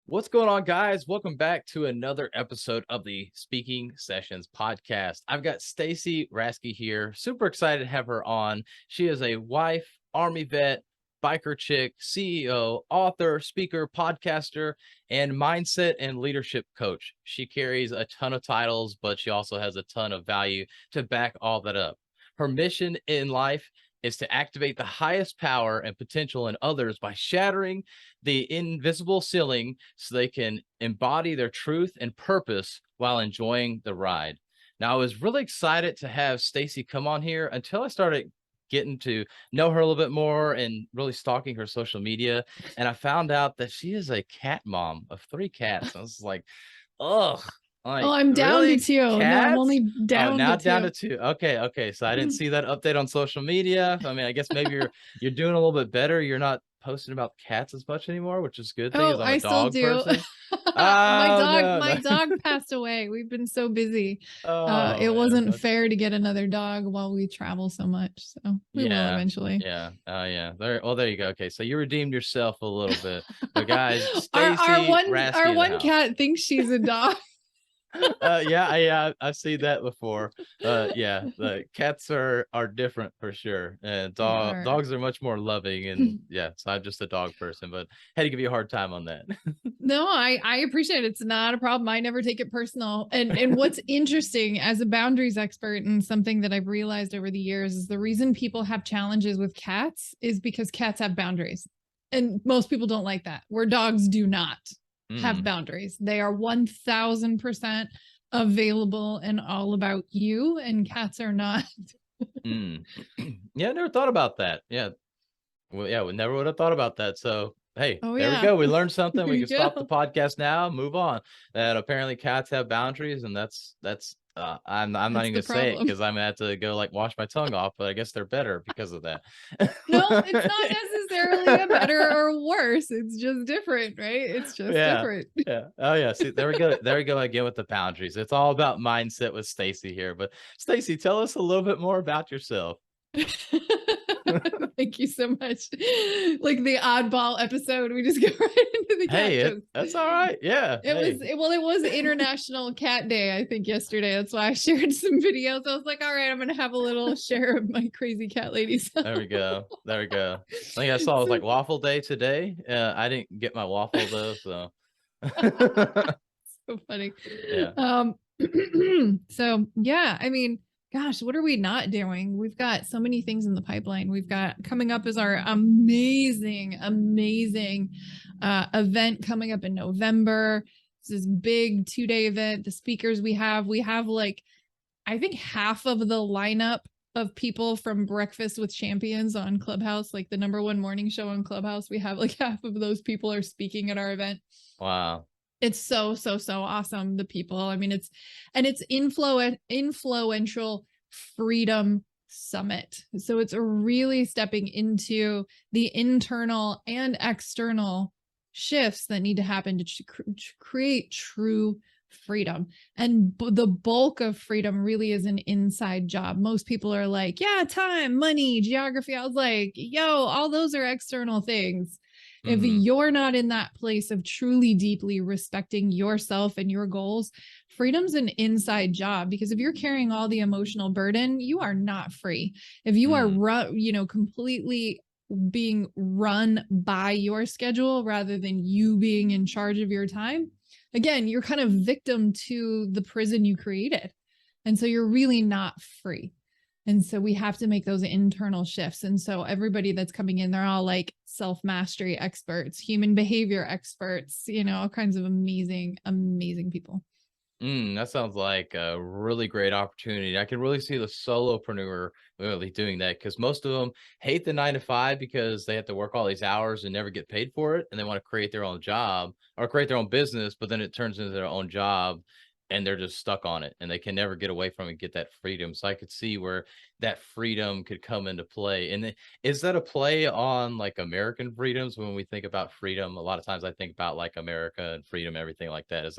What's going on, guys? Welcome back to another episode of the Speaking Sessions podcast. I've got Stacy Raske here. Super excited to have her on. She is a wife, Army vet, biker chick, CEO, author, speaker, podcaster, and mindset and leadership coach. She carries a ton of titles, but she also has a ton of value to back all that up. Her mission in life is to activate the highest power and potential in others by shattering the invisible ceiling so they can embody their truth and purpose while enjoying the ride. Now, I was really excited to have Stacy come on here until I started getting to know her a little bit more and really stalking her social media. And I found out that she is a cat mom of 3 cats. I was like, ugh, Oh, like I'm down to really 2. No, I'm cats? only Oh, down now to down 2. to two. Okay. So I didn't see that update on social media. I mean, I guess maybe you're doing a little bit better. You're not posting about cats as much anymore, which is a good thing, as Oh, I'm a I still dog do. person. My Oh dog no, my no. dog passed away. We've been so busy. Oh It man, wasn't that's fair to get another dog while we travel so much. So we will yeah, eventually. yeah. Oh yeah. There you go. Okay, so you redeemed yourself a little bit. But guys, Our our Stacy one Raske our in the one house. cat thinks she's a dog. Yeah, I've seen that before. Yeah, the cats are different for sure, and They are. dogs are much more loving. And yeah, so I'm just a dog person, but had to give you a hard time on that. No, I appreciate it. It's not a problem. I never take it personal. And what's interesting as a boundaries expert and something that I've realized over the years is the reason people have challenges with cats is because cats have boundaries. And most people don't like that. Where dogs do not have Mm, boundaries. They are 1000% available and all about you, and cats are not. mm. Yeah, I never thought about that. Yeah, well, yeah, we never would have thought about that. So, hey, Oh there we yeah. go. We learned something. There We you can stop the go. podcast now, move on. And apparently cats have boundaries, and that's I'm not That's even the gonna say it problem. because I'm gonna have to go like wash my tongue off, but I guess they're better because of that. No, it's not necessarily a better or worse. It's just different, right? It's just Yeah. different. Yeah. Oh yeah. See, there we go. There we go again with the boundaries. It's all about mindset with Stacy here. But Stacy, tell us a little bit more about yourself. Thank you so much. Like the oddball episode, we just go right into the cat Hey, jokes. that's all right. Yeah. Hey. It was International Cat Day, I think, yesterday. That's why I shared some videos. I was like, all right, I'm gonna have a little share of my crazy cat ladies. There we go. There we go. I think I saw it was So like waffle day today. I didn't get my waffle though, so so funny. yeah. So yeah, I mean, gosh, what are we not doing? We've got so many things in the pipeline. We've got coming up is our amazing event coming up in November. This is big 2-day event. The speakers we have like I think half of the lineup of people from Breakfast with Champions on Clubhouse, like the #1 morning show on Clubhouse. We have like half of those people are speaking at our event. Wow. It's so awesome. The people. I mean, it's influential freedom summit. So it's really stepping into the internal and external shifts that need to happen to create true freedom. And the bulk of freedom really is an inside job. Most people are like, yeah, time, money, geography. I was like, yo, all those are external things. If Mhm. you're not in that place of truly deeply respecting yourself and your goals, freedom's an inside job, because if you're carrying all the emotional burden, you are not free. If you are Mm. completely being run by your schedule rather than you being in charge of your time, again, you're kind of victim to the prison you created. And so you're really not free. And so we have to make those internal shifts. And so everybody that's coming in, they're all like self mastery experts, human behavior experts, all kinds of amazing people. That sounds like a really great opportunity. I can really see the solopreneur really doing that because most of them hate the 9 to 5 because they have to work all these hours and never get paid for it. And they want to create their own job or create their own business, but then it turns into their own job and they're just stuck on it and they can never get away from it, get that freedom. So I could see where that freedom could come into play. And is that a play on like American freedoms? When we think about freedom, a lot of times I think about like America and freedom, everything like that. Is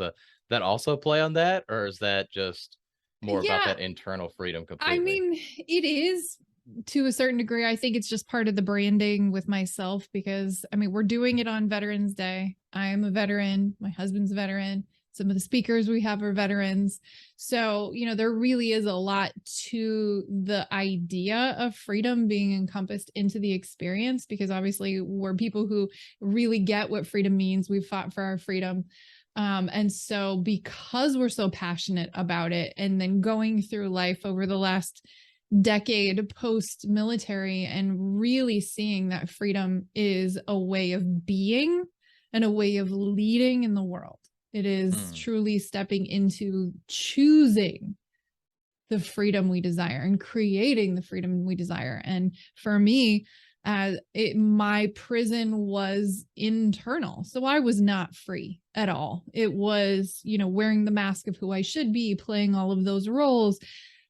that also play on that, or is that just more about Yeah, that internal freedom I completely? mean, it is. to a certain degree. I think it's just part of the branding with myself because I mean, we're doing it on Veterans Day. I am a veteran. My husband's a veteran. Some of the speakers we have are veterans. So, there really is a lot to the idea of freedom being encompassed into the experience because obviously we're people who really get what freedom means. We've fought for our freedom. And so, because we're so passionate about it, and then going through life over the last decade post military and really seeing that freedom is a way of being and a way of leading in the world. It is Mm, truly stepping into choosing the freedom we desire and creating the freedom we desire. And for me, my prison was internal. So I was not free at all. It was, wearing the mask of who I should be, playing all of those roles,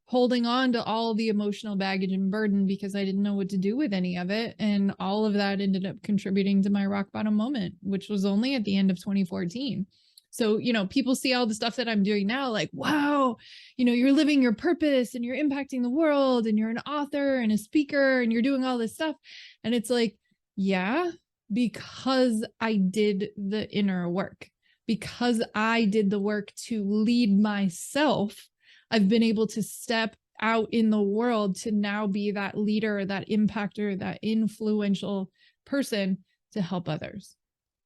holding on to all the emotional baggage and burden because I didn't know what to do with any of it. And all of that ended up contributing to my rock bottom moment, which was only at the end of 2014. So, people see all the stuff that I'm doing now, like, wow, you're living your purpose and you're impacting the world and you're an author and a speaker and you're doing all this stuff. And it's like, yeah, because I did the inner work, because I did the work to lead myself, I've been able to step out in the world to now be that leader, that impactor, that influential person to help others.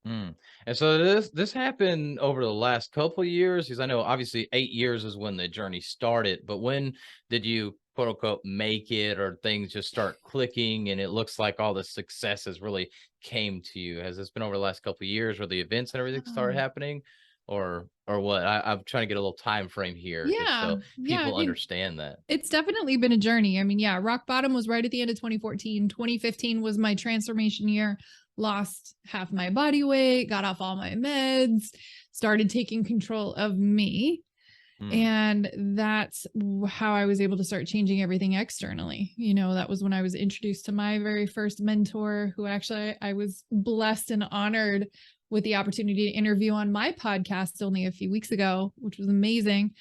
mm. And so this happened over the last couple of years, because I know obviously 8 years is when the journey started, but when did you quote unquote make it, or things just start clicking and it looks like all the successes really came to you? Has this been over the last couple of years where the events and everything started Um, happening, or what? I'm trying to get a little time frame here just yeah. so Yeah. I people mean, understand that. it's definitely been a journey. I mean, yeah, rock bottom was right at the end of 2014. 2015 was my transformation year. Lost half my body weight, got off all my meds, started taking control of me. Mm, And that's how I was able to start changing everything externally. That was when I was introduced to my very first mentor, who actually I was blessed and honored with the opportunity to interview on my podcast only a few weeks ago, which was amazing.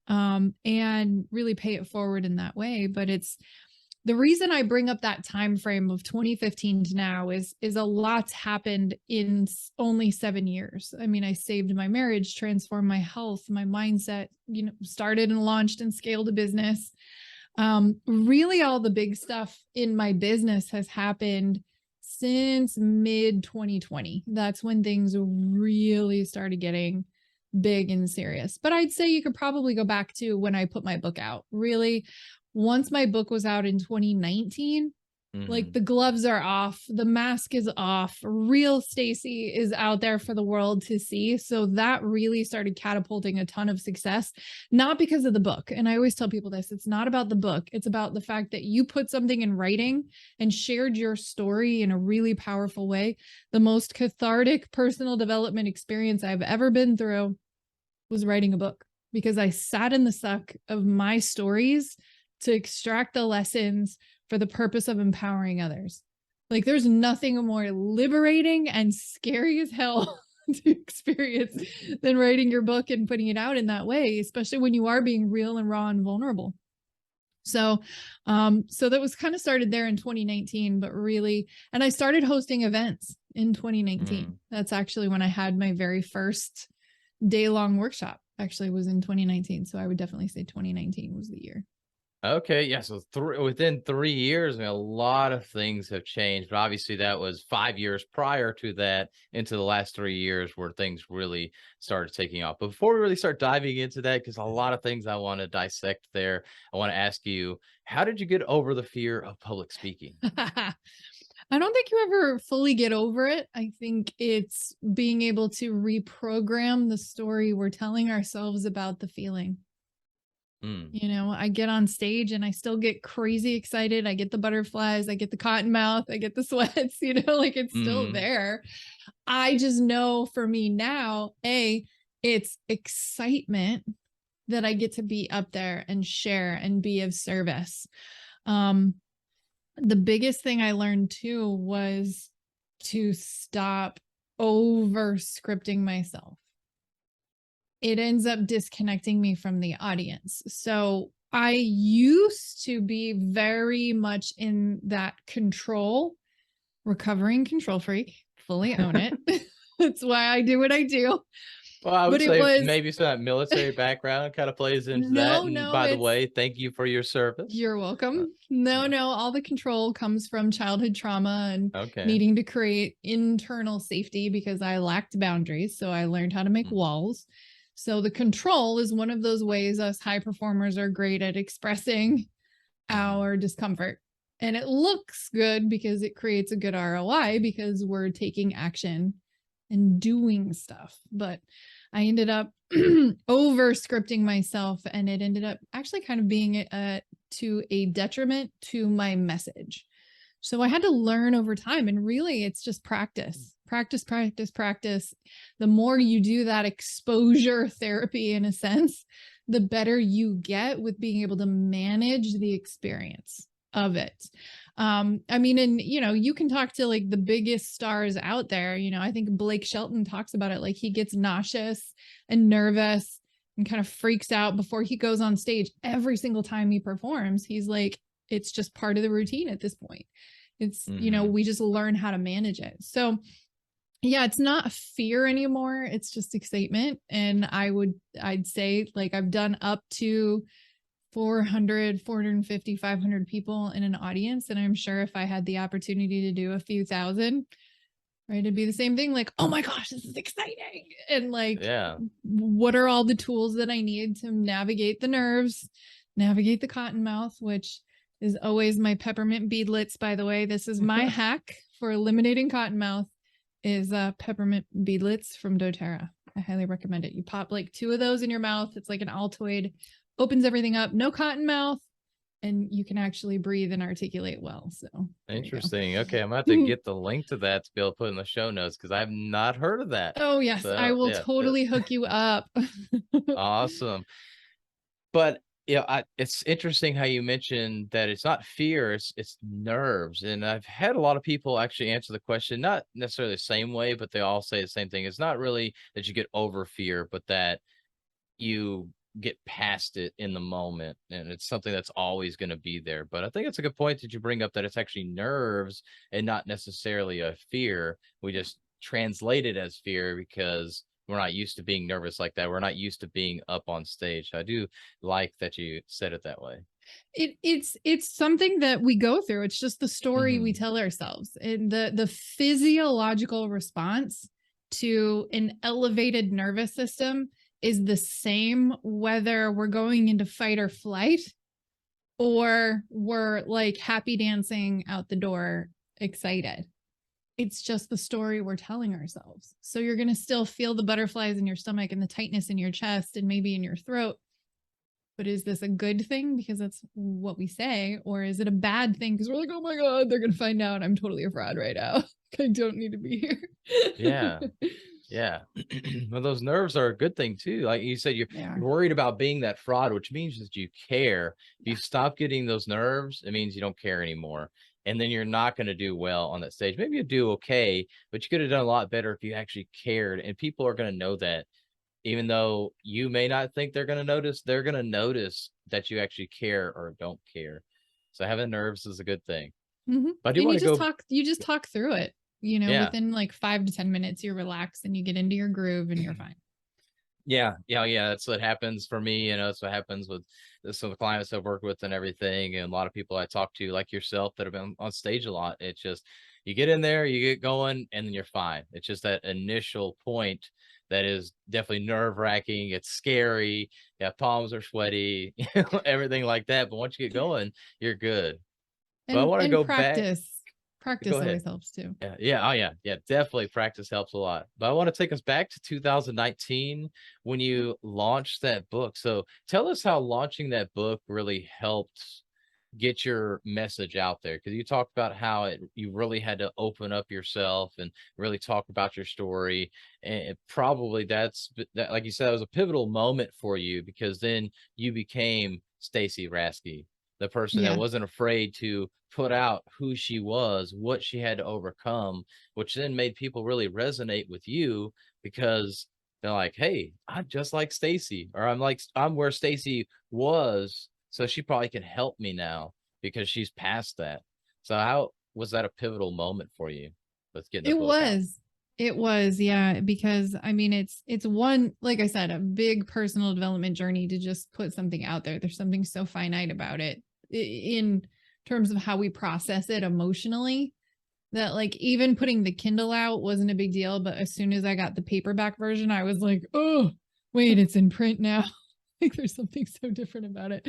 And really pay it forward in that way. But it's the reason I bring up that time frame of 2015 to now is a lot's happened in only 7 years. I mean, I saved my marriage, transformed my health, my mindset, started and launched and scaled a business. Really all the big stuff in my business has happened since mid 2020. That's when things really started getting big and serious. But I'd say you could probably go back to when I put my book out. Really, once my book was out in 2019, like mhm. the gloves are off, the mask is off, real Stacy is out there for the world to see. So that really started catapulting a ton of success, not because of the book. And I always tell people this, it's not about the book. It's about the fact that you put something in writing and shared your story in a really powerful way. The most cathartic personal development experience I've ever been through was writing a book because I sat in the suck of my stories to extract the lessons for the purpose of empowering others. Like there's nothing more liberating and scary as hell to experience than writing your book and putting it out in that way, especially when you are being real and raw and vulnerable. So, so that was kind of started there in 2019, but really, and I started hosting events in 2019. Mm. That's actually when I had my very first day-long workshop. Actually, was in 2019. So I would definitely say 2019 was the year. Okay, yeah, so within 3 years, I mean, a lot of things have changed, but obviously that was 5 years prior to that into the last 3 years where things really started taking off. But before we really start diving into that, because a lot of things I want to dissect there, I want to ask you, how did you get over the fear of public speaking? I don't think you ever fully get over it. I think it's being able to reprogram the story we're telling ourselves about the feeling. Mm, I get on stage and I still get crazy excited. I get the butterflies, I get the cotton mouth, I get the sweats, like it's still mhm, there. I just know for me now, it's excitement that I get to be up there and share and be of service. Um, the biggest thing I learned too was to stop over scripting myself. It ends up disconnecting me from the audience. So I used to be very much in that control, recovering control freak, fully own it. That's why I do what I do. Well, I would But it say was maybe some of that military background kind of plays into that. no, And no, by the it's way, thank you for your service. you're Uh, welcome. No, yeah. no, all the control comes from childhood trauma and Okay. needing to create internal safety because I lacked boundaries. So I learned how to make Mhm. walls. So the control is one of those ways us high performers are great at expressing Mhm. our discomfort. And it looks good because it creates a good ROI because we're taking action and doing stuff. But I ended up over scripting myself, and it ended up actually kind of being to a detriment to my message. So I had to learn over time. And really, it's just practice, practice, practice, practice. The more you do that exposure therapy, in a sense, the better you get with being able to manage the experience of it. I mean, and you can talk to like the biggest stars out there. I think Blake Shelton talks about it. Like he gets nauseous and nervous and kind of freaks out before he goes on stage every single time he performs. He's like, it's just part of the routine at this point. It's, Mhm. we just learn how to manage it. So yeah, it's not fear anymore. It's just excitement. And I'd say like I've done up to 400, 450, 500 people in an audience. And I'm sure if I had the opportunity to do a few thousand, right, it'd be the same thing. Like, oh my gosh, this is exciting. And like, Yeah. what are all the tools that I need to navigate the nerves, navigate the cotton mouth, which is always my peppermint beadlets, by the way. This is my hack for eliminating cotton mouth is peppermint beadlets from doTERRA. I highly recommend it. You pop like 2 of those in your mouth. It's like an Altoid, opens everything up, no cotton mouth, and you can actually breathe and articulate well. So there you Interesting. Okay, I'm gonna have to go. get the link to that to be able to put in the show notes because I've not heard of that. Oh yes, I So will yeah, totally hook you up. awesome. But it's interesting how you mentioned that it's not fear, it's nerves. And I've had a lot of people actually answer the question, not necessarily the same way, but they all say the same thing. It's not really that you get over fear, but that you get past it in the moment, and it's something that's always going to be there. But I think it's a good point that you bring up that it's actually nerves and not necessarily a fear. We just translate it as fear because we're not used to being nervous like that. We're not used to being up on stage. I do like that you said it that way. It's something that we go through. It's just the story we Hmm. tell ourselves. And the physiological response to an elevated nervous system is the same whether we're going into fight or flight or we're like happy dancing out the door excited. It's just the story we're telling ourselves. So you're going to still feel the butterflies in your stomach and the tightness in your chest and maybe in your throat. But is this a good thing because that's what we say? Or is it a bad thing because we're like, oh my God, they're going to find out I'm totally a fraud right now. I don't need to be Yeah. here. Yeah. Well, those nerves are a good thing too. Like you said, They you're are. worried about being that fraud, which means that you care. If you Yeah. stop getting those nerves, it means you don't care anymore. And then you're not going to do well on that stage. Maybe you do okay, but you could have done a lot better if you actually cared. And people are going to know that. Even though you may not think they're going to notice that you actually care or don't care. So having nerves is a good thing. Mhm. But I do And want to go, you just talk through it. yeah. Within like 5 to 10 minutes, you relax and you get into your groove and you're fine. Yeah, yeah, yeah. That's what happens for me. That's what happens with some of the clients I've worked with and everything. And a lot of people I talk to, like yourself, that have been on stage a lot. It's just you get in there, you get going, and then you're fine. It's just that initial point that is definitely nerve wracking. It's scary. Yeah, palms are sweaty, everything like that. But once you get going, you're good. But I want to And go back. practice. Go Practice ahead. always helps too. Yeah, yeah, oh yeah, yeah, definitely practice helps a lot. But I want to take us back to 2019 when you launched that book. So tell us how launching that book really helped get your message out there. Because you talked about how you really had to open up yourself and really talk about your story. And probably that, like you said, it was a pivotal moment for you because then you became Stacy Raske, the person that Yeah. wasn't afraid to put out who she was, what she had to overcome, which then made people really resonate with you because they're like, "Hey, I'm just like Stacy, or I'm where Stacy was So she probably can help me now because she's past that. So how was that a pivotal moment for you with getting the It book out? was. It was, yeah, because I mean it's one, like I said, a big personal development journey to just put something out there. There's something so finite about it in terms of how we process it emotionally, that like even putting the Kindle out wasn't a big deal, but as soon as I got the paperback version, I was like, "Oh, wait, it's in print now." Like there's something so different about it.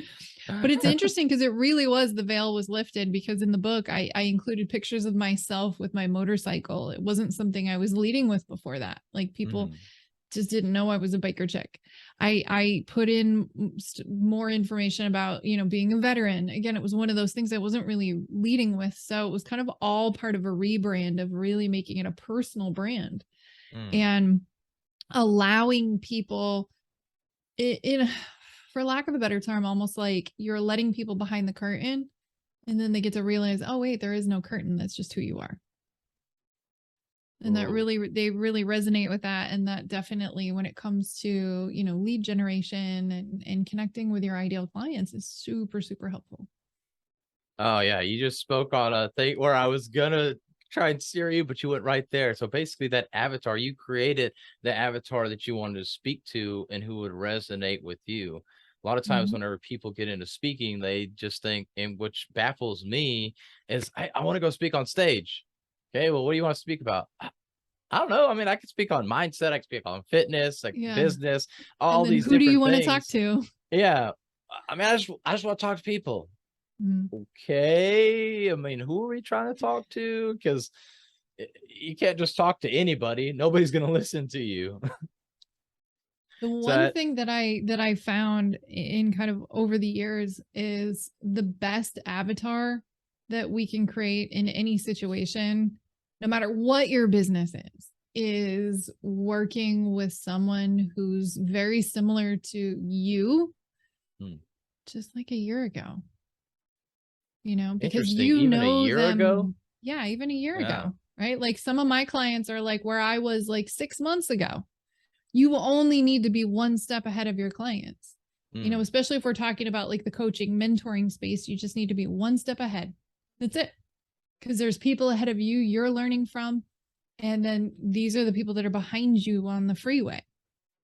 But it's interesting because it really was, the veil was lifted, because in the book I included pictures of myself with my motorcycle. It wasn't something I was leading with before that. Like people Mm, just didn't know I was a biker chick. I put in more information about, being a veteran. Again, it was one of those things I wasn't really leading with. So it was kind of all part of a rebrand of really making it a personal brand mm. and allowing people in for lack of a better term, almost like you're letting people behind the curtain, and then they get to realize, oh wait, there is no curtain. That's just who you are. And that Ooh. really, they really resonate with that. And that definitely, when it comes to, lead generation and connecting with your ideal clients, is super, super helpful. Oh yeah, you just spoke on a thing where I was gonna try and steer you, but you went right there. So basically that avatar, you created the avatar that you wanted to speak to and who would resonate with you. A lot of times Mhm. whenever people get into speaking, they just think, and which baffles me, is I want to go speak on stage. Okay, well, what do you want to speak about? I don't know. I mean, I could speak on mindset, I could speak on fitness, like Yeah. business, And all then these who do you different want to talk things. to? Yeah. I mean, I just want to talk to people. Mhm. Okay. I mean, who are we trying to talk to? Because you can't just talk to anybody. Nobody's going to listen to you. The So, one thing that I found in kind of over the years is the best avatar that we can create in any situation, no matter what your business is working with someone who's very similar to you, hmm, just like a year ago, because interesting. you Even a know year ago. them. Yeah, even a year Yeah. ago, right? Like some of my clients are like where I was like 6 months ago. You will only need to be one step ahead of your clients. Hmm, Especially if we're talking about like the coaching, mentoring space, you just need to be one step ahead. That's it. Because there's people ahead of you you're learning from. And then these are the people that are behind you on the freeway,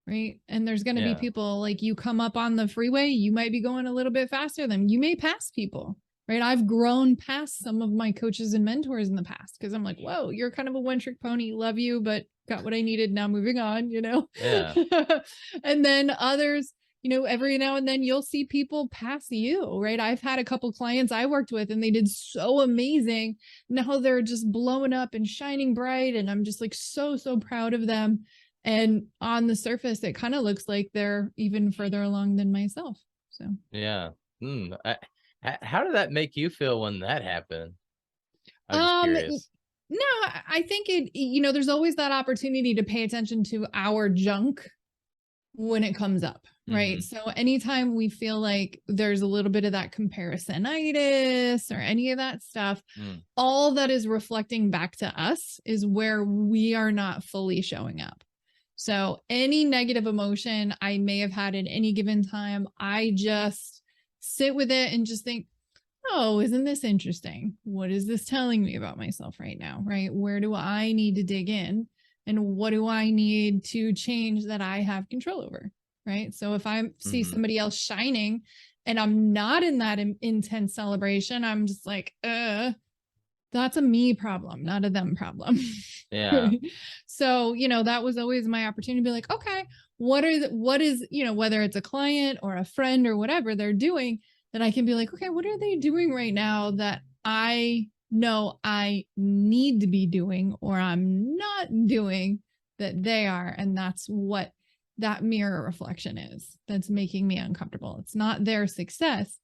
right? And there's going to be yeah. people like you come up on the freeway, you might be going a little bit faster than you may pass people, right? I've grown past some of my coaches and mentors in the past because I'm like, whoa, you're kind of a one trick pony. Love you, but got what I needed. Now moving on. Yeah. And then others, every now and then you'll see people pass you, right? I've had a couple clients I worked with and they did so amazing. Now they're just blowing up and shining bright. And I'm just like so, so proud of them. And on the surface, it kind of looks like they're even further along than myself. So, Yeah. Hmm. How did that make you feel when that happened? I'm just um, curious. no, I think there's always that opportunity to pay attention to our junk when it comes up, right? Hmm. So anytime we feel like there's a little bit of that comparisonitis or any of that stuff, Mm, all that is reflecting back to us is where we are not fully showing up. So any negative emotion I may have had at any given time, I just sit with it and just think, oh, isn't this interesting? What is this telling me about myself right now? Right? Where do I need to dig in? And what do I need to change that I have control over? Right. So if I see mhm. somebody else shining and I'm not in that intense celebration, I'm just like, that's a me problem, not a them problem. Yeah. So, that was always my opportunity to be like, okay, what is, whether it's a client or a friend or whatever they're doing, that I can be like, okay, what are they doing right now that I know I need to be doing or I'm not doing that they are? And that's what that mirror reflection is that's making me uncomfortable. It's not their success.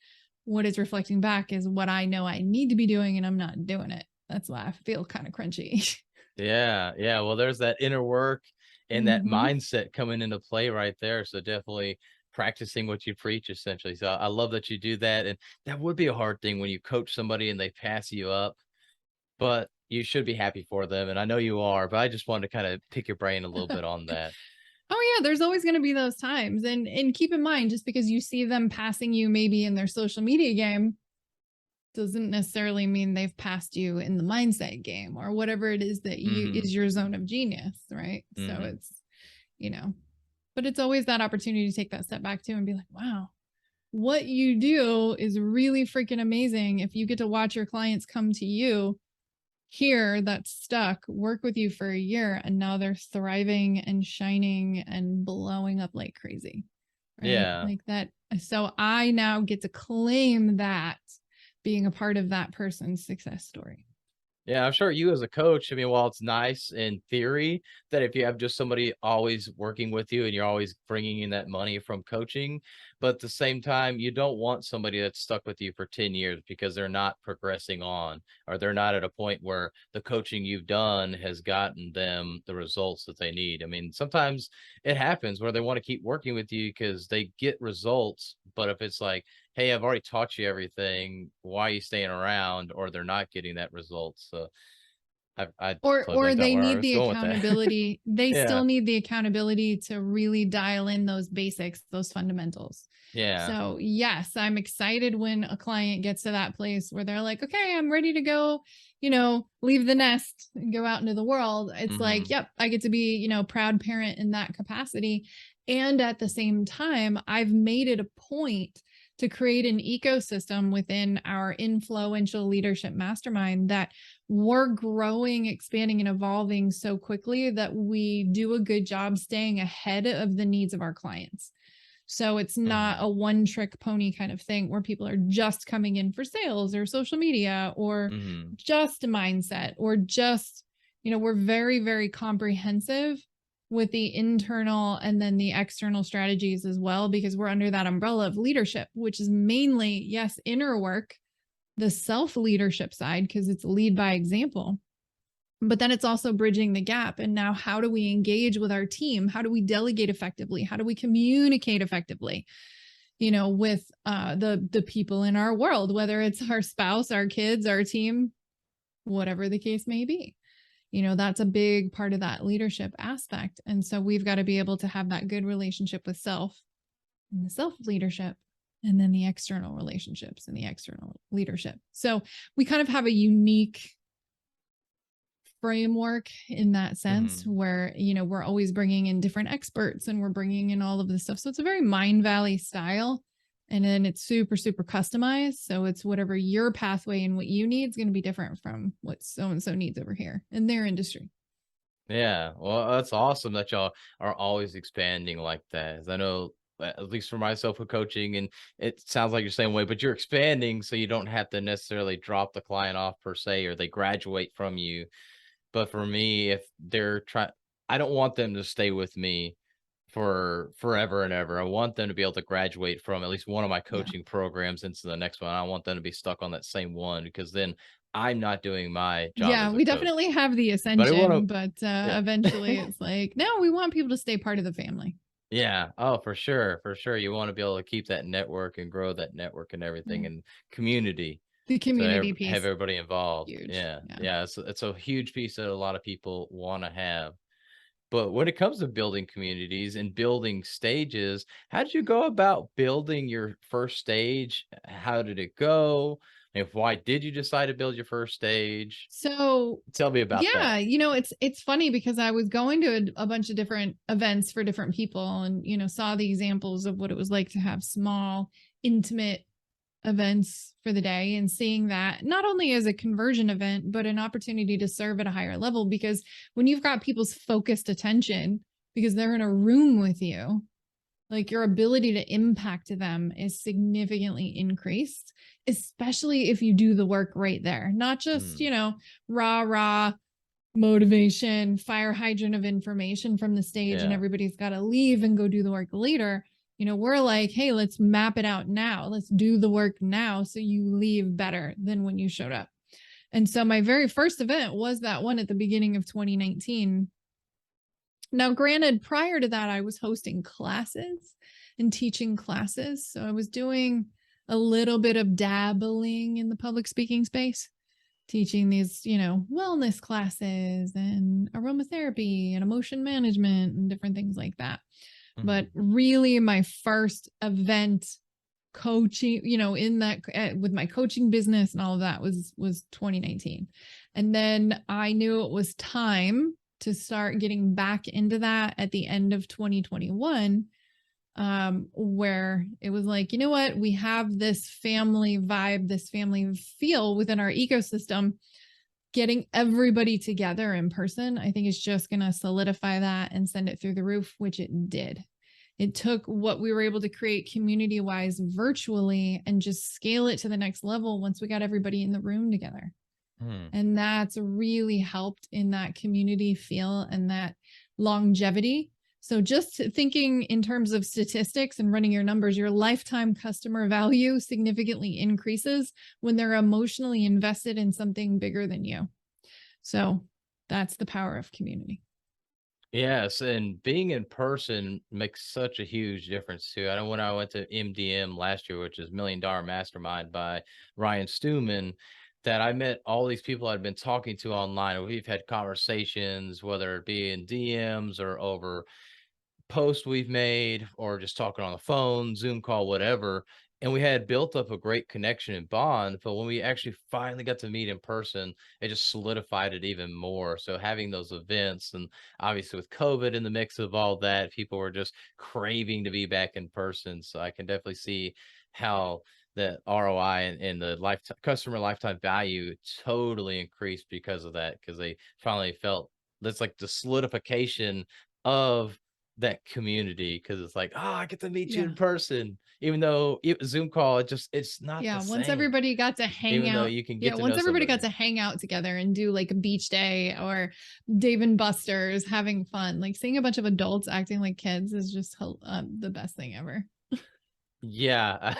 What is reflecting back is what I know I need to be doing and I'm not doing it. That's why I feel kind of crunchy. Yeah, yeah. Well, there's that inner work and that Mhm. mindset coming into play right there. So definitely practicing what you preach, essentially. So I love that you do that. And that would be a hard thing when you coach somebody and they pass you up, but you should be happy for them. And I know you are, but I just wanted to kind of pick your brain a little bit on that. Oh yeah, there's always going to be those times. And keep in mind, just because you see them passing you maybe in their social media game doesn't necessarily mean they've passed you in the mindset game or whatever it is that you Mm-hmm. is your zone of genius, right? So Mm-hmm. it's, you know, but it's always that opportunity to take that step back too and be like, wow, what you do is really freaking amazing. If you get to watch your clients come to you here that's stuck, work with you for a year, and now they're thriving and shining and blowing up like crazy, right? Yeah. Like that. So I now get to claim that being a part of that person's success story. Yeah, I'm sure you as a coach, I mean, while it's nice in theory that if you have just somebody always working with you and you're always bringing in that money from coaching, but at the same time, you don't want somebody that's stuck with you for 10 years because they're not progressing on or they're not at a point where the coaching you've done has gotten them the results that they need. I mean, sometimes it happens where they want to keep working with you because they get results, but if it's like, hey, I've already taught you everything. Why are you staying around? Or they're not getting that result. So I totally Or blanked out they where I need was the going with that. accountability. They Yeah. still need the accountability to really dial in those basics, those fundamentals. Yeah. So, yes, I'm excited when a client gets to that place where they're like, okay, I'm ready to go, leave the nest and go out into the world. It's like, Hmm. yep, I get to be, proud parent in that capacity. And at the same time, I've made it a point to create an ecosystem within our influential leadership mastermind that we're growing, expanding, and evolving so quickly that we do a good job staying ahead of the needs of our clients. So it's not Hmm. a one trick pony kind of thing where people are just coming in for sales or social media or Hmm. just mindset or just, we're very, very comprehensive with the internal and then the external strategies as well, because we're under that umbrella of leadership, which is mainly, yes, inner work, the self leadership side, because it's lead by example. But then it's also bridging the gap. And now, how do we engage with our team? How do we delegate effectively? How do we communicate effectively? With the people in our world, whether it's our spouse, our kids, our team, whatever the case may be. That's a big part of that leadership aspect. And so we've got to be able to have that good relationship with self and the self leadership, and then the external relationships and the external leadership. So we kind of have a unique framework in that sense Hmm. where we're always bringing in different experts and we're bringing in all of this stuff, so it's a very Mind Valley style, and then it's super super customized, so it's whatever your pathway and what you need is going to be different from what so and so needs over here in their industry. Yeah. Well, that's awesome that y'all are always expanding like that. As I know, at least for myself with coaching, and it sounds like you're the same way, but you're expanding so you don't have to necessarily drop the client off per se, or they graduate from you. But for me, if they're trying, I don't want them to stay with me for forever and ever. I want them to be able to graduate from at least one of my Yeah. coaching programs into the next one. I don't want them to be stuck on that same one because then I'm not doing my job Yeah, as a we coach. definitely have the But I want ascension, but to, eventually yeah. it's like, no, we want people to stay part of the family. Yeah. Oh, for sure. For sure. You want to be able to keep that network and grow that network and everything Yeah. and community The to community have piece, everybody involved. huge. Yeah. Yeah. Yeah. It's a huge piece that a lot of people want to have. But when it comes to building communities and building stages, how did you go about building your first stage? How did it go? If why did you decide to build your first stage? So Tell me about yeah, that. it's funny because I was going to a bunch of different events for different people and saw the examples of what it was like to have small, intimate events for the day, and seeing that not only as a conversion event but an opportunity to serve at a higher level, because when you've got people's focused attention because they're in a room with you, like your ability to impact them is significantly increased, especially if you do the work right there, not just Mm, rah motivation, fire hydrant of information from the stage, and yeah. everybody's got to leave and go do the work later. We're like, hey, let's map it out now. Let's do the work now so you leave better than when you showed up. And so my very first event was that one at the beginning of 2019. Now, granted, prior to that, I was hosting classes and teaching classes. So I was doing a little bit of dabbling in the public speaking space, teaching these, wellness classes and aromatherapy and emotion management and different things like that. But Mhm. really, my first event coaching, in that with my coaching business and all of that was 2019. And then I knew it was time to start getting back into that at the end of 2021, where it was like, you know what, we have this family vibe, this family feel within our ecosystem. Getting everybody together in person, I think, is just going to solidify that and send it through the roof, which it did. It took what we were able to create community wise virtually and just scale it to the next level once we got everybody in the room together. Mhm. And that's really helped in that community feel and that longevity. So, just thinking in terms of statistics and running your numbers, your lifetime customer value significantly increases when they're emotionally invested in something bigger than you. So, that's the power of community. Yes, and being in person makes such a huge difference too. I know when I went to MDM last year, which is Million Dollar Mastermind by Ryan Stewman, that I met all these people I'd been talking to online. And we've had conversations, whether it be in DMs or over post we've made or just talking on the phone, Zoom call, whatever. And we had built up a great connection and bond. But when we actually finally got to meet in person, it just solidified it even more. So having those events, and obviously with COVID in the mix of all that, people were just craving to be back in person. So I can definitely see how the ROI and the lifetime customer lifetime value totally increased because of that, because they finally felt that's like the solidification of that community, because it's like, "Oh, I get to meet you Yeah. in person," even though Zoom call, it's not the Yeah, once same, everybody got to hang even though out you can yeah, get to once know everybody got somebody. to hang out together and do, like, a beach day or Dave& and Buster's, having fun, like, seeing a bunch of adults acting like kids is just the best thing ever. Yeah.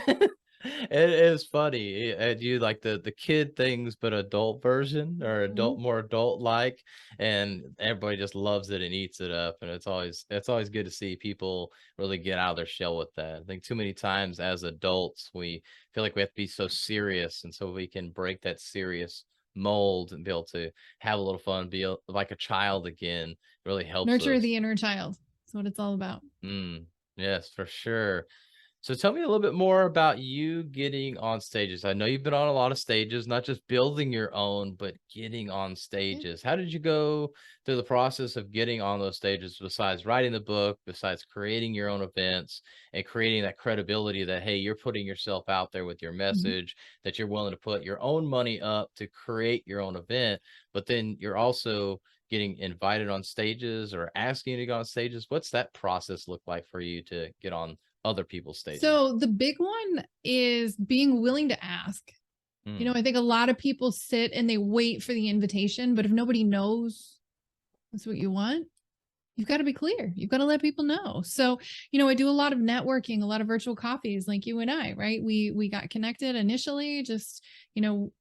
It is funny, and you like the kid things, but adult version or adult Mhm. more adult-like, and everybody just loves it and eats it up, and it's always good to see people really get out of their shell with that. I think too many times as adults, we feel like we have to be so serious, and so we can break that serious mold and be able to have a little fun, like a child again, really helps Nurture the us. inner child. That's what it's all about. Mm, yes, for sure. So tell me a little bit more about you getting on stages. I know you've been on a lot of stages, not just building your own, but getting on Yeah. stages. How did you go through the process of getting on those stages besides writing the book, besides creating your own events and creating that credibility that, hey, you're putting yourself out there with your Mhm. message, that you're willing to put your own money up to create your own event, but then you're also getting invited on stages or asking you to go on stages. What's that process look like for you to get on other people's stages? So, the big one is being willing to ask. Mm, I think a lot of people sit and they wait for the invitation, but if nobody knows that's what you want, you've got to be clear. You've got to let people know. So, I do a lot of networking, a lot of virtual coffees like you and I, right? We got connected initially, just,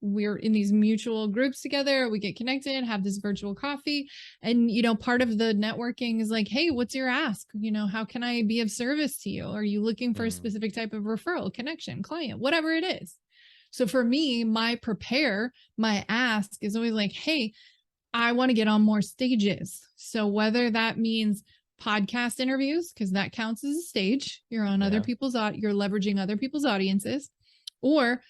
we're in these mutual groups together. We get connected, have this virtual coffee. And, part of the networking is like, hey, what's your ask? How can I be of service to you? Are you looking for a mm, specific type of referral, connection, client, whatever it is? So for me, my ask is always like, hey, I want to get on more stages. So whether that means podcast interviews, because that counts as a stage, yeah. you're leveraging other people's audiences, or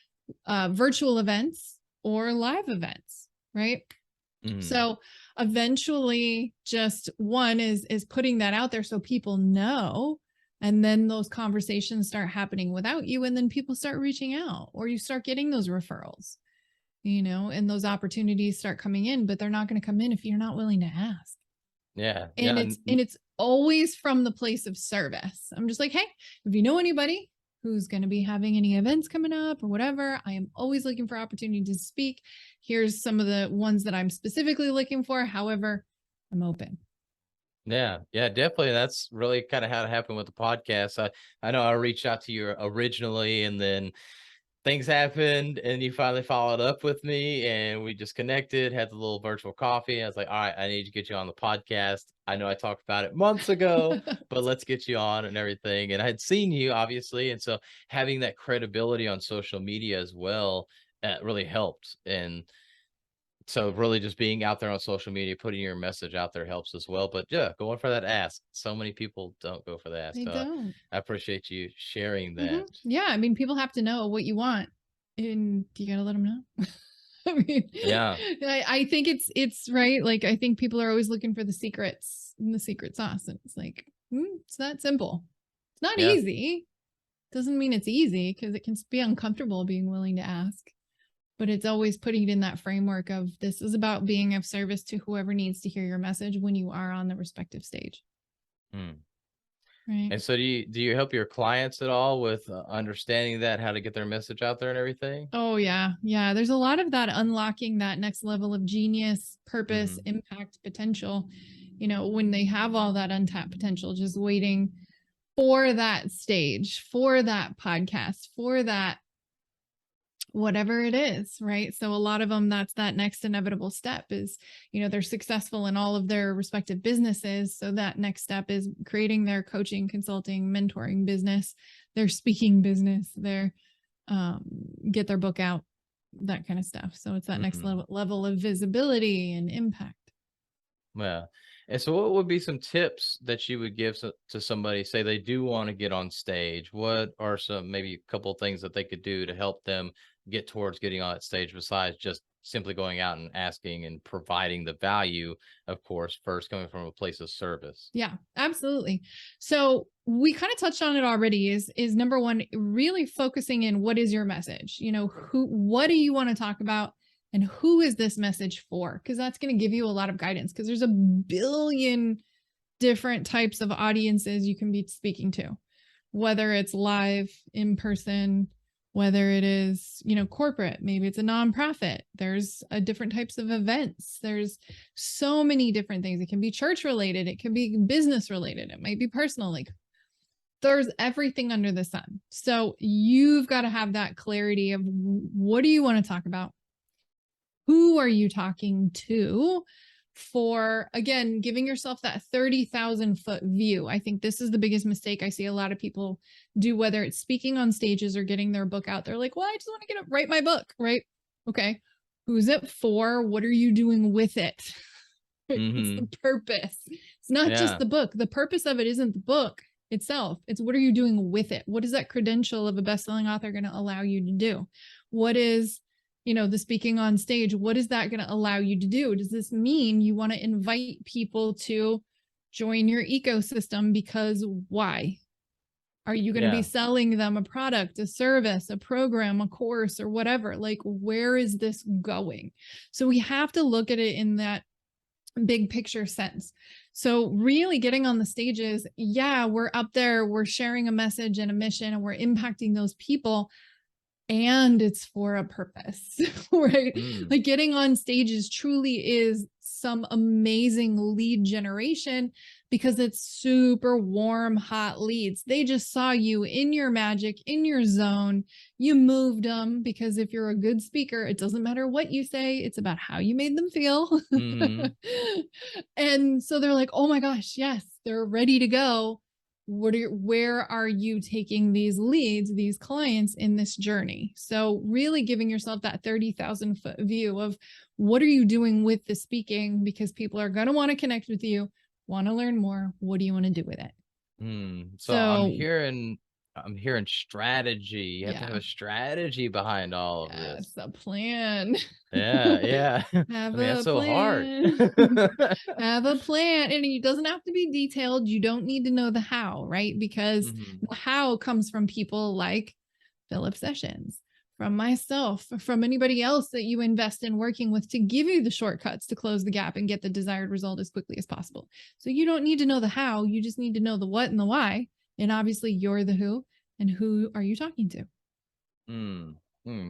virtual events or live events, right? Mm, So eventually, just one is putting that out there so people know, and then those conversations start happening without you, and then people start reaching out, or you start getting those referrals, and those opportunities start coming in, but they're not going to come in if you're not willing to ask. yeah. And Yeah. it's always from the place of service. I'm just like, hey, if you know anybody who's going to be having any events coming up or whatever, I am always looking for opportunity to speak. Here's some of the ones that I'm specifically looking for. However, I'm open. Yeah. Yeah. Definitely. That's really kind of how it happened with the podcast. I know I reached out to you originally, and then things happened, and you finally followed up with me, and we just connected, had the little virtual coffee. I was like, all right, I need to get you on the podcast. I know I talked about it months ago, but let's get you on and everything. And I had seen you, obviously. And so having that credibility on social media as well really helped. And So really just being out there on social media, putting your message out there helps as well. But yeah, going for that ask. So many people don't go for that. They So don't. I appreciate you sharing that. Yeah, I mean, people have to know what you want, and you gotta let them know. I mean, Yeah. I think it's right. Like, I think people are always looking for the secrets and the secret sauce, and it's like, it's not simple. It's not Yeah. easy. Doesn't mean it's easy because it can be uncomfortable being willing to ask. But it's always putting it in that framework of this is about being of service to whoever needs to hear your message when you are on the respective stage. Mm. Right. And so do you help your clients at all with understanding that, how to get their message out there and everything? Oh yeah. Yeah. There's a lot of that unlocking that next level of genius, purpose, Hmm. impact, potential. When they have all that untapped potential, just waiting for that stage, for that podcast, for that whatever it is, right? So a lot of them, that's that next inevitable step is, they're successful in all of their respective businesses. So that next step is creating their coaching, consulting, mentoring business, their speaking business, their get their book out, that kind of stuff. So it's that next Hmm. level of visibility and impact. Yeah. And so what would be some tips that you would give to somebody, say they do want to get on stage? What are some, maybe a couple things that they could do to help them get towards getting on that stage besides just simply going out and asking and providing the value, of course, first coming from a place of service? Yeah, absolutely. So we kind of touched on it already is number one, really focusing in what is your message? What do you want to talk about and who is this message for? Because that's going to give you a lot of guidance because there's a billion different types of audiences you can be speaking to, whether it's live, in person, whether it is, corporate, maybe it's a nonprofit. There's a different types of events. There's so many different things. It can be church related, it can be business related, it might be personal. Like there's everything under the sun. So you've got to have that clarity of what do you want to talk about? Who are you talking to? For again, giving yourself that 30,000-foot view. I think this is the biggest mistake I see a lot of people do, whether it's speaking on stages or getting their book out. They're like, well, I just want to write my book, right? Okay. Who's it for? What are you doing with it? What's the Hmm. purpose? It's not just Yeah. the book. The purpose of it isn't the book itself. It's what are you doing with it? What is that credential of a best-selling author going to allow you to do? What is, the speaking on stage? What is that going to allow you to do? Does this mean you want to invite people to join your ecosystem? Because why? Are you going to be Yeah. selling them a product, a service, a program, a course, or whatever? Like, where is this going? So we have to look at it in that big picture sense. So really getting on the stages, yeah, we're up there, we're sharing a message and a mission, and we're impacting those people, and it's for a purpose, right? Mm. Like getting on stages truly is some amazing lead generation because it's super warm, hot leads. They just saw you in your magic, in your zone. You moved them because if you're a good speaker, it doesn't matter what you say, it's about how you made them feel. Hmm. And so they're like, oh my gosh, yes, they're ready to go. Where are you taking these leads, these clients in this journey? So really giving yourself that 30,000-foot view of what are you doing with the speaking, because people are going to want to connect with you, want to learn more. What do you want to do with it? So I'm So hearing I'm hearing strategy. You have to have yeah, a strategy behind all of yeah, this. it's a plan. Yeah, yeah. I Have mean, that's a so hard. plan. Have a plan. And it doesn't have to be detailed. You don't need to know the how, right? Because Mhm. the how comes from people like Philip Sessions, from myself, from anybody else that you invest in working with to give you the shortcuts to close the gap and get the desired result as quickly as possible. So you don't need to know the how. You just need to know the what and the why. And obviously, you're the who. And who are you talking to? Mm,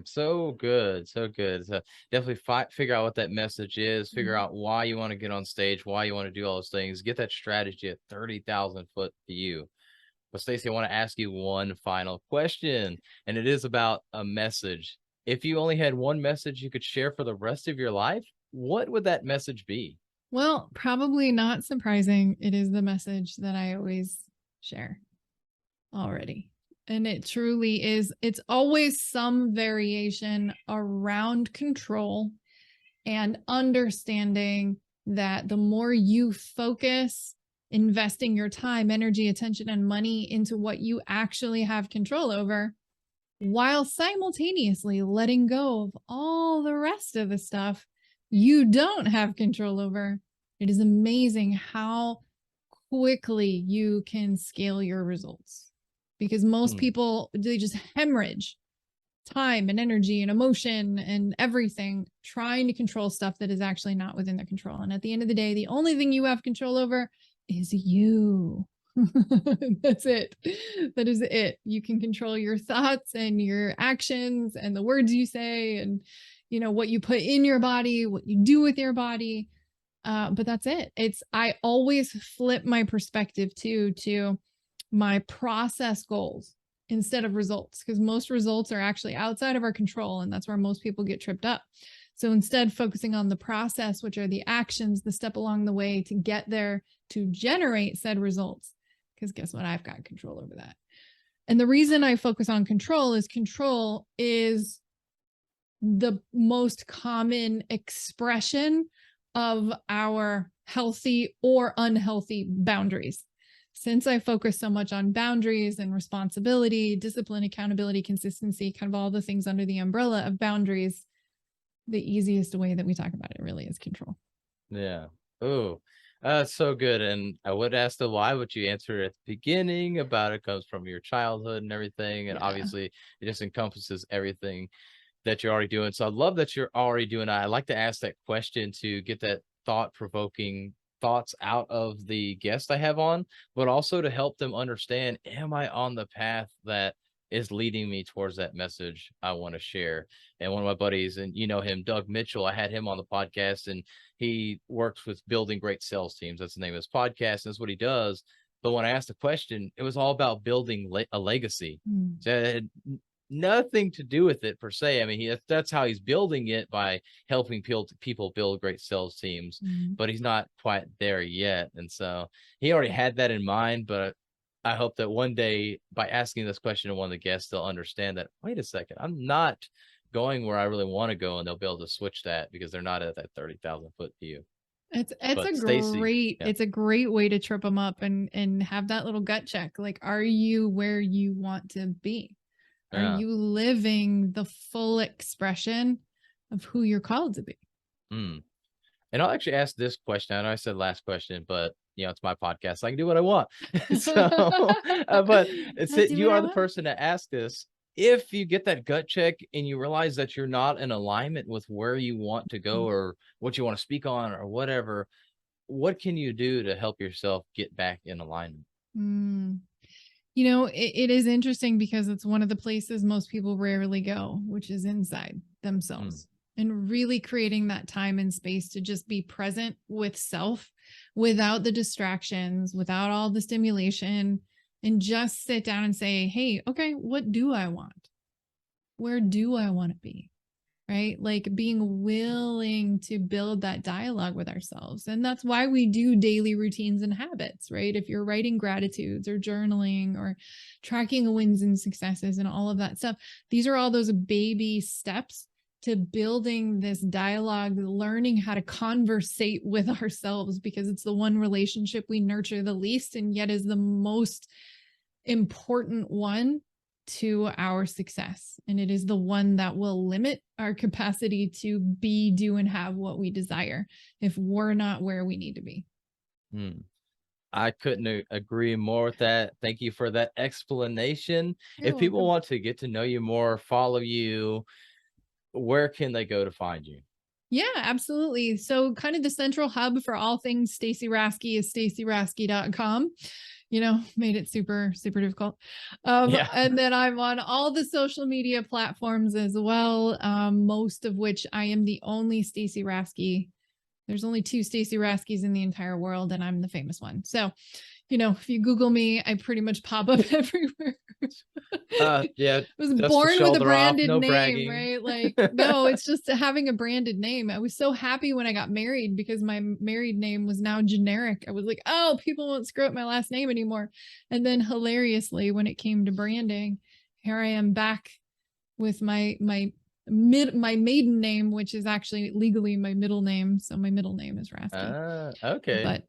so good, so good. So definitely figure out what that message is, figure Mhm. out why you want to get on stage, why you want to do all those things, get that strategy at 30,000 foot view. But Stacey, I want to ask you one final question, and it is about a message. If you only had one message you could share for the rest of your life, what would that message be? Well, probably not surprising. It is the message that I always share already. And it truly is, it's always some variation around control and understanding that the more you focus investing your time, energy, attention, and money into what you actually have control over, while simultaneously letting go of all the rest of the stuff you don't have control over, it is amazing how quickly you can scale your results. Because most Mm, people, they just hemorrhage time and energy and emotion and everything trying to control stuff that is actually not within their control. And at the end of the day, the only thing you have control over is you. That's it. That is it. You can control your thoughts and your actions and the words you say and what you put in your body, what you do with your body. But that's it. I always flip my perspective to my process goals instead of results, because most results are actually outside of our control, and that's where most people get tripped up. So instead, focusing on the process, which are the actions, the step along the way to get there to generate said results. Because guess what? I've got control over that. And the reason I focus on control is the most common expression of our healthy or unhealthy boundaries. Since I focus so much on boundaries and responsibility, discipline, accountability, consistency, kind of all the things under the umbrella of boundaries, the easiest way that we talk about it really is control. yeah. Oh, that's so good. And I would ask the why, but you answered at the beginning about it comes from your childhood and everything. And Yeah. obviously, it just encompasses everything that you're already doing. So I love that you're already doing that. I like to ask that question to get that thought-provoking thoughts out of the guest I have on, but also to help them understand, am I on the path that is leading me towards that message I want to share? And one of my buddies, and you know him, Doug Mitchell, I had him on the podcast, and he works with building great sales teams. That's the name of his podcast, and that's what he does. But when I asked the question, it was all about building a legacy. Mm. So it had nothing to do with it per se. I mean, that's how he's building it, by helping people build great sales teams, Mm. but he's not quite there yet. And so he already had that in mind, but I hope that one day by asking this question to one of the guests, they'll understand that, wait a second, I'm not going where I really want to go, and they'll be able to switch that because they're not at that 30,000 foot view. It's But Stacy, yeah, a great way to trip them up and have that little gut check. Like, are you where you want to be? Are yeah. you living the full expression of who you're called to be? Mm. And I'll actually ask this question. I know I said last question, but it's my podcast, so I can do what I want. So, but it's I it. do You what I are the want. person to ask this. If you get that gut check and you realize that you're not in alignment with where you want to go or what you want to speak on or whatever, what can you do to help yourself get back in alignment? Mm. It is interesting because it's one of the places most people rarely go, which is inside Mm, themselves. And really creating that time and space to just be present with self without the distractions, without all the stimulation, and just sit down and say, hey, okay, what do I want? Where do I want to be? Right? Like being willing to build that dialogue with ourselves. And that's why we do daily routines and habits, right? If you're writing gratitudes or journaling or tracking wins and successes and all of that stuff, these are all those baby steps to building this dialogue, learning how to conversate with ourselves, because it's the one relationship we nurture the least and yet is the most important one to our success. And it is the one that will limit our capacity to be, do, and have what we desire if we're not where we need to be. mm. I couldn't agree more with that. Thank you for that explanation. You're If people welcome. want to get to know you more, follow you, where can they go to find you? Yeah, absolutely. So kind of the central hub for all things Stacy Raske is stacyraske.com. Made it super, super difficult. Yeah. And then I'm on all the social media platforms as well, most of which I am the only Stacy Raske. There's only two Stacy Raskes in the entire world, and I'm the famous one. So, if you Google me, I pretty much pop up everywhere. Yeah, I was just to born with a shoulder off, branded no name, bragging. right? Like, no, it's just having a branded name. I was so happy when I got married because my married name was now generic. I was like, oh, people won't screw up my last name anymore. And then hilariously, when it came to branding, here I am back with my my maiden name, which is actually legally my middle name. So my middle name is Raske, Okay. but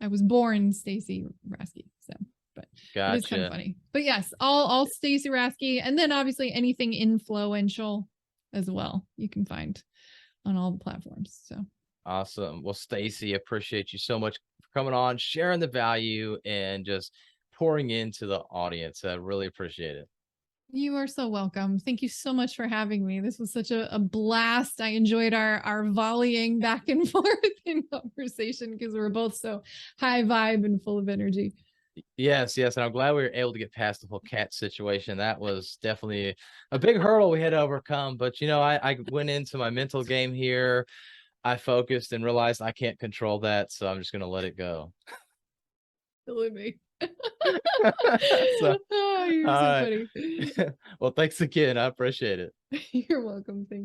I was born Stacy Raske. So, but it is kind of Gotcha. funny. But yes, all Stacy Raske, and then obviously anything influential as well. You can find on all the platforms. So Awesome. Well, Stacy, appreciate you so much for coming on, sharing the value, and just pouring into the audience. I really appreciate it. you are so welcome. Thank you so much for having me. This was such a blast. I enjoyed our volleying back and forth in conversation because we're both so high vibe and full of energy. Yes, yes, and I'm glad we were able to get past the whole cat situation. That was definitely a big hurdle we had to overcome. But I went into my mental game here. I focused and realized I can't control that, so I'm just gonna let it go. Believe me. So, Oh, you're all so right. funny. Well, thanks again. I appreciate it. You're welcome. Thank